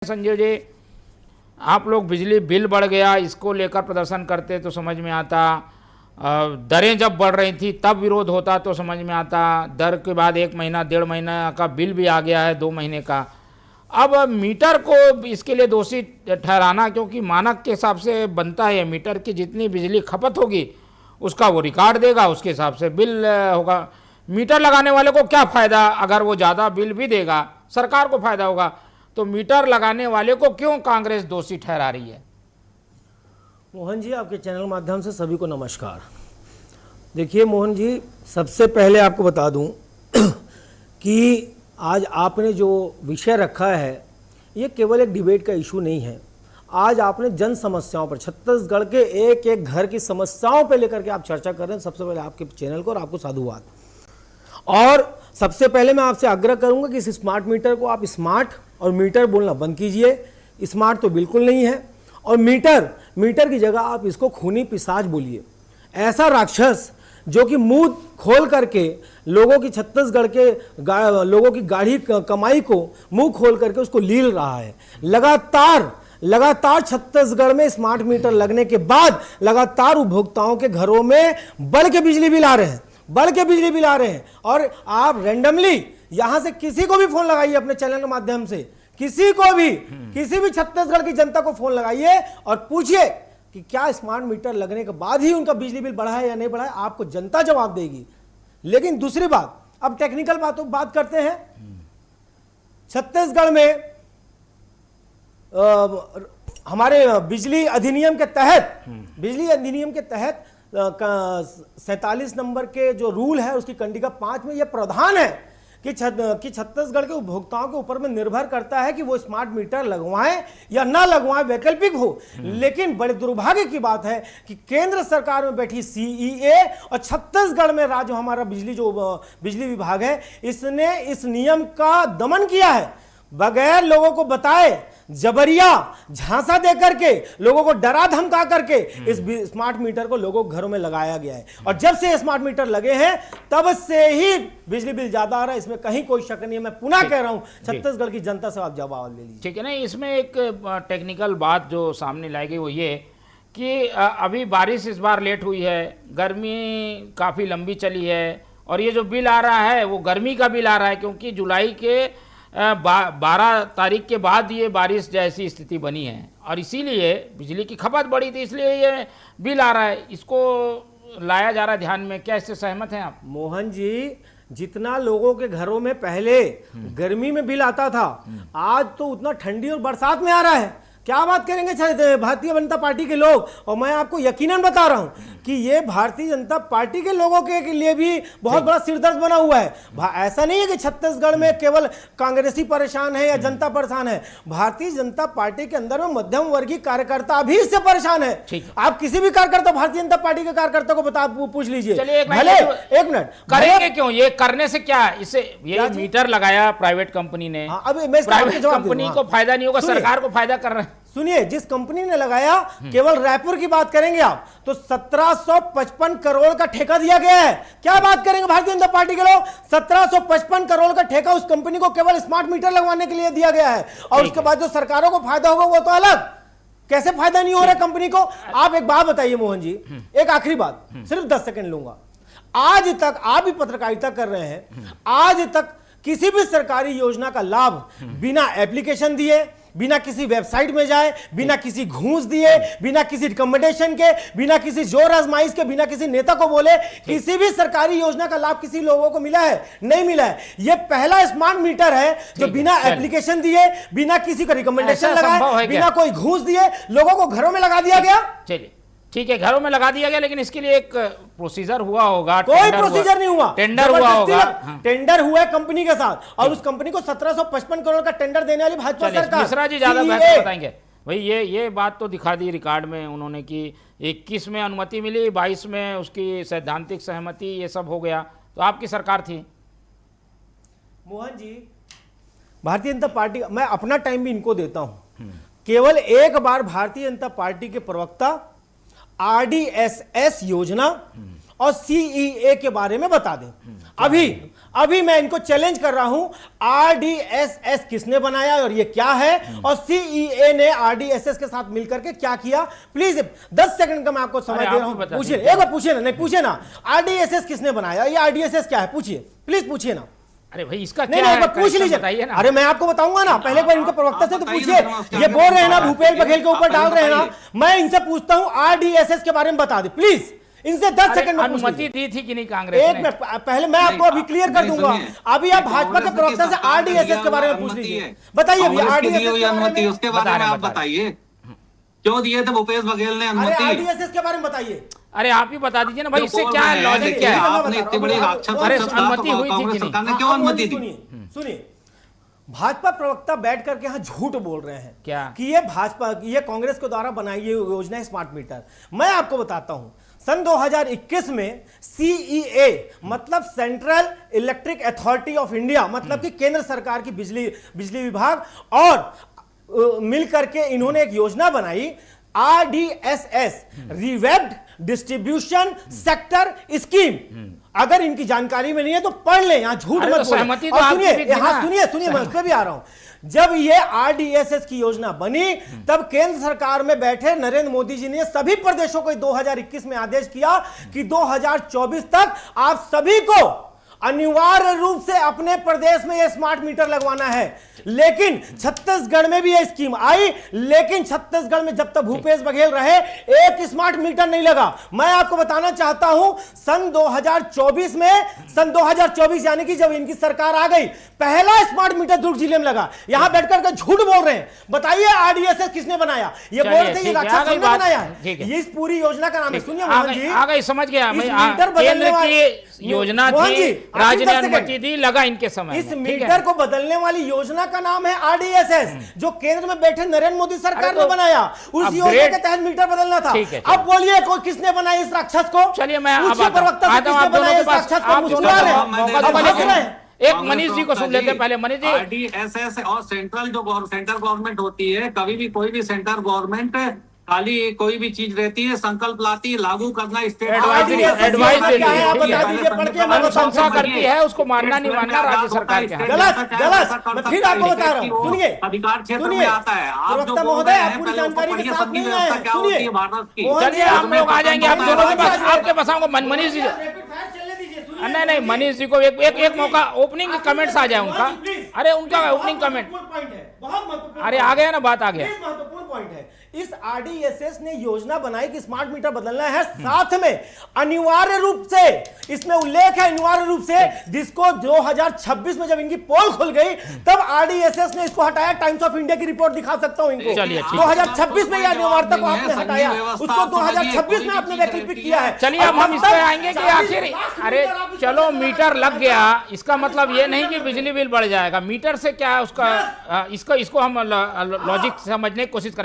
संजय जी, आप लोग बिजली बिल बढ़ गया इसको लेकर प्रदर्शन करते तो समझ में आता, दरें जब बढ़ रही थी तब विरोध होता तो समझ में आता, दर के बाद 1 महीना 1.5 महीना का बिल भी आ गया है 2 महीने का। अब मीटर को इसके लिए दोषी ठहराना, क्योंकि मानक के हिसाब से बनता है मीटर की जितनी बिजली खपत होगी उसका वो रिकॉर्ड देगा, उसके हिसाब से बिल होगा। मीटर लगाने वाले को क्या फ़ायदा, अगर वो ज़्यादा बिल भी देगा सरकार को फ़ायदा होगा, तो मीटर लगाने वाले को क्यों कांग्रेस दोषी ठहरा रही है? मोहन जी, आपके चैनल माध्यम से सभी को नमस्कार। देखिए मोहन जी, सबसे पहले आपको बता दूं कि आज आपने जो विषय रखा है ये केवल एक डिबेट का इशू नहीं है। आज आपने जन समस्याओं पर, छत्तीसगढ़ के एक एक घर की समस्याओं पर लेकर के आप चर्चा कर रहे हैं। सबसे पहले आपके चैनल को और आपको साधुवाद। और सबसे पहले मैं आपसे आग्रह करूंगा कि इस स्मार्ट मीटर को आप स्मार्ट और मीटर बोलना बंद कीजिए। स्मार्ट तो बिल्कुल नहीं है, और मीटर की जगह आप इसको खूनी पिशाच बोलिए। ऐसा राक्षस जो कि मुंह खोल करके लोगों की, छत्तीसगढ़ के लोगों की गाढ़ी कमाई को मुंह खोल करके उसको लील रहा है। लगातार छत्तीसगढ़ में स्मार्ट मीटर लगने के बाद लगातार उपभोक्ताओं के घरों में बढ़ के बिजली बिल आ रहे हैं। और आप रैंडमली यहां से किसी को भी फोन लगाइए अपने चैनल के माध्यम से, किसी भी छत्तीसगढ़ की जनता को फोन लगाइए और पूछिए कि क्या स्मार्ट मीटर लगने के बाद ही उनका बिजली बिल बढ़ा है या नहीं बढ़ा है। आपको जनता जवाब देगी। लेकिन दूसरी बात, अब टेक्निकल बात करते हैं। छत्तीसगढ़ में हमारे बिजली अधिनियम के तहत 47 नंबर के जो रूल है उसकी कंडिका 5 में यह प्रावधान है कि छत्तीसगढ़ के उपभोक्ताओं के ऊपर में निर्भर करता है कि वो स्मार्ट मीटर लगवाएं या ना लगवाएं, वैकल्पिक हो। लेकिन बड़े दुर्भाग्य की बात है कि केंद्र सरकार में बैठी सीईए और छत्तीसगढ़ में राज्य हमारा बिजली विभाग है, इसने इस नियम का दमन किया है। बगैर लोगों को बताए, जबरिया झांसा दे करके, लोगों को डरा धमका करके इस स्मार्ट मीटर को लोगों के घरों में लगाया गया है। और जब से स्मार्ट मीटर लगे हैं तब से ही बिजली बिल ज्यादा आ रहा है, इसमें कहीं कोई शक नहीं है। मैं पुनः कह रहा हूं, छत्तीसगढ़ की जनता से आप जवाब ले लीजिए। ठीक है ना। इसमें एक टेक्निकल बात जो सामने लाई गई वो ये कि अभी बारिश इस बार लेट हुई है, गर्मी काफ़ी लंबी चली है, और ये जो बिल आ रहा है वो गर्मी का बिल आ रहा है, क्योंकि जुलाई के 12 तारीख के बाद ये बारिश जैसी स्थिति बनी है और इसीलिए बिजली की खपत बढ़ी थी, इसलिए ये बिल आ रहा है। इसको लाया जा रहा है ध्यान में। क्या इससे सहमत हैं आप? मोहन जी, जितना लोगों के घरों में पहले गर्मी में बिल आता था, आज तो उतना ठंडी और बरसात में आ रहा है। क्या बात करेंगे भारतीय जनता पार्टी के लोग। और मैं आपको यकीनन बता रहा हूं कि ये भारतीय जनता पार्टी के लोगों के लिए भी बहुत बड़ा सिरदर्द बना हुआ है। ऐसा नहीं है कि छत्तीसगढ़ में केवल कांग्रेसी परेशान है या जनता परेशान है। भारतीय जनता पार्टी के अंदर में मध्यम वर्गीय कार्यकर्ता भी इससे परेशान है। आप किसी भी कार्यकर्ता, भारतीय जनता पार्टी के कार्यकर्ता को पूछ लीजिए। भले 1 मिनट करेंगे क्यों, ये करने से क्या, इससे ये मीटर लगाया प्राइवेट कंपनी ने, प्राइवेट कंपनी को फायदा नहीं होगा, सरकार को फायदा कर रहे हैं। सुनिए, जिस कंपनी ने लगाया, केवल रायपुर की बात करेंगे आप तो 1755 करोड़ का ठेका दिया गया है। क्या बात करेंगे भारतीय जनता पार्टी के लोग, 1755 करोड़ का ठेका उस कंपनी को केवल स्मार्ट मीटर लगवाने के लिए दिया गया है। और उसके बाद जो सरकारों को फायदा होगा वो तो अलग। कैसे फायदा नहीं हो रहा कंपनी को? आप एक बात बताइए मोहन जी, एक आखिरी बात, सिर्फ 10 सेकंड लूंगा। आज तक आप भी पत्रकारिता कर रहे हैं, आज तक किसी भी सरकारी योजना का लाभ बिना एप्लीकेशन दिए, बिना किसी वेबसाइट में जाए, बिना किसी घूस दिए, बिना किसी रिकमेंडेशन के, बिना किसी जोर आजमाइश के, बिना किसी नेता को बोले, किसी भी सरकारी योजना का लाभ किसी लोगों को मिला है? नहीं मिला है। यह पहला स्मार्ट मीटर है जो बिना एप्लीकेशन दिए, बिना किसी का रिकमेंडेशन लगाए, बिना कोई घूस दिए लोगों को घरों में लगा दिया गया। चलिए ठीक है, घरों में लगा दिया गया, लेकिन इसके लिए एक प्रोसीजर हुआ होगा। कोई प्रोसीजर नहीं हुआ, टेंडर हुआ होगा। टेंडर हुआ है कंपनी के साथ, और उस कंपनी को 1755 करोड़ का टेंडर देने वाली भाजपा सरकार। मिश्रा जी ज्यादा बेहतर बताएंगे भाई। ये बात तो दिखा दी रिकॉर्ड में उन्होंने कि 21 में अनुमति मिली, 22 में उसकी सैद्धांतिक सहमति, ये सब हो गया, तो आपकी सरकार थी। मोहन जी, भारतीय जनता पार्टी, मैं अपना टाइम भी इनको देता हूं। केवल एक बार भारतीय जनता पार्टी के प्रवक्ता RDSS योजना और सीईए के बारे में बता दें। अभी मैं इनको चैलेंज कर रहा हूं, आरडीएसएस किसने बनाया और ये क्या है, और सीईए ने आरडीएसएस के साथ मिलकर के क्या किया। प्लीज 10 सेकंड का मैं आपको समय दे रहा हूं, पूछिए, एक बार पूछिए ना, नहीं पूछिए ना, आरडीएसएस किसने बनाया, ये आरडीएसएस क्या है, पूछिए, प्लीज पूछिए ना। अरे भाई इसका नहीं क्या नहीं, है, पूछ लीजिए। बताइए ना। अरे मैं आपको बताऊंगा ना, पहले एक बार इनके प्रवक्ता से तो पूछिए। ये बोल रहे हैं ना भूपेश बघेल के ऊपर डाल रहे हैं ना, मैं इनसे पूछता हूं आरडीएसएस के बारे में बता दे प्लीज, इनसे 10 सेकंड में अनुमति दी थी कि नहीं कांग्रेस एक ने? मिनट पहले मैं आपको अभी क्लियर कर दूंगा। अभी आप भाजपा के प्रवक्ता से आरडीएसएस के बारे में पूछ लीजिए, बताइए अभी आरडीएसएस अनुमति उसके बारे में आप बताइए, क्यों दिए थे भूपेश बघेल ने अनुमति? आरडीएसएस के बारे में बताइए। अरे आप ही बता दीजिए ना भाई, इससे क्या है, लॉजिक क्या है? आपने इतनी बड़ी राक्षस अरे अनुमति हुई थी कि कांग्रेस सरकार ने नहीं? क्यों अनुमति दी? सुनिए, भाजपा प्रवक्ता बैठ करके यहां झूठ बोल रहे हैं क्या? कि ये कांग्रेस के द्वारा बनाई गई योजना है स्मार्ट मीटर। मैं आपको बताता हूं, सन 2021 में सीईए मतलब central electric authority of India, मतलब कि केंद्र सरकार की बिजली विभाग, और मिलकर के इन्होंने एक योजना बनाई, आरडीएसएस, रिवेब्ड डिस्ट्रीब्यूशन सेक्टर स्कीम। अगर इनकी जानकारी में नहीं है तो पढ़ ले, यहां झूठ अरे मत तो बोले। सहमति तो और आपकी भी थी ना। सुनिए मैं उस पर भी आ रहा हूं। जब ये आरडीएसएस की योजना बनी, तब केंद्र सरकार में बैठे नरेंद्र मोदी जी ने सभी प्रदेशों को 2021 में आदेश किया कि 2024 तक आप सभी को अनिवार्य रूप से अपने प्रदेश में यह स्मार्ट मीटर लगवाना है। लेकिन छत्तीसगढ़ में भी यह स्कीम आई, लेकिन छत्तीसगढ़ में जब तक भूपेश बघेल रहे एक स्मार्ट मीटर नहीं लगा। मैं आपको बताना चाहता हूं, सन 2024 यानी कि जब इनकी सरकार आ गई, पहला स्मार्ट मीटर दुर्ग जिले में लगा। यहां बैठकर के झूठ बोल रहे हैं। बताइए आरडीएसएस किसने बनाया? ये बोल रहे थे ये राक्षस हमने बनाया है। ये इस पूरी योजना का नाम है, सुनिए मोहन जी, आ गई, समझ गया मैं। मीटर बदलने वाली योजना थी, राज्य ने अनुमति दी, लगा इनके समय। इस मीटर को बदलने वाली योजना का नाम है आरडीएसएस, जो केंद्र में बैठे नरेंद्र मोदी सरकार ने बनाया। उस योजना के तहत मीटर बदलना था। अब बोलिए कोई किसने बनाया इस राक्षस को? चलिए मैं प्रवक्ता से किसने बनाया इस राक्षस को? मुस्कुरा रहे हैं। एक मनीष जी को सुन लेते हैं पहले। मनीष जी, आरडीएसएस और सेंट्रल गवर्नमेंट होती है, कभी भी कोई भी सेंट्रल गवर्नमेंट खाली कोई भी चीज रहती है, संकल्प लाती है, लागू करना स्टेट एडवाइस अनुशंसा करती है, उसको मानना नहीं मानना राज्य सरकार के हाथ। गलत, फिर आपको बता रहा हूँ, सुनिए, अधिकार क्षेत्र में आता है। आप जो बोल महोदय रहे आप हैं पूरी पहले उसको जानकारी के पढ़िए, साथ सबकी नहीं व्यवस्था आए। क्या होती है भारत की। चलिए हम लोग आ जाएंगे, आप दोनों के पास आपके पास आऊंगा। मनीष जी, नहीं मनीष जी को एक मौका, ओपनिंग कमेंट्स आ जाए उनका। अरे उनका ओपनिंग कमेंट, अरे आ गया ना, बात आ गया। महत्वपूर्ण पॉइंट है, इस आरडीएसएस ने योजना बनाई कि स्मार्ट मीटर बदलना है, साथ में अनिवार्य रूप से, इसमें उल्लेख है अनिवार्य रूप से, जिसको 2026 में जब इनकी पोल खुल गई तब आरडीएसएस ने इसको हटाया। टाइम्स ऑफ इंडिया की रिपोर्ट दिखा सकता हूं इनको। 2026 में यह अनिवार्यता को आपने हटाया, उसको 2026 में आपने वैकल्पिक किया है। चलिए अब हम इस पे आएंगे कि आखिर, अरे चलो मीटर लग गया, इसका मतलब ये नहीं कि बिजली बिल बढ़ जाएगा। मीटर से क्या है उसका, इसको हम लॉजिक समझने की कोशिश करेंगे।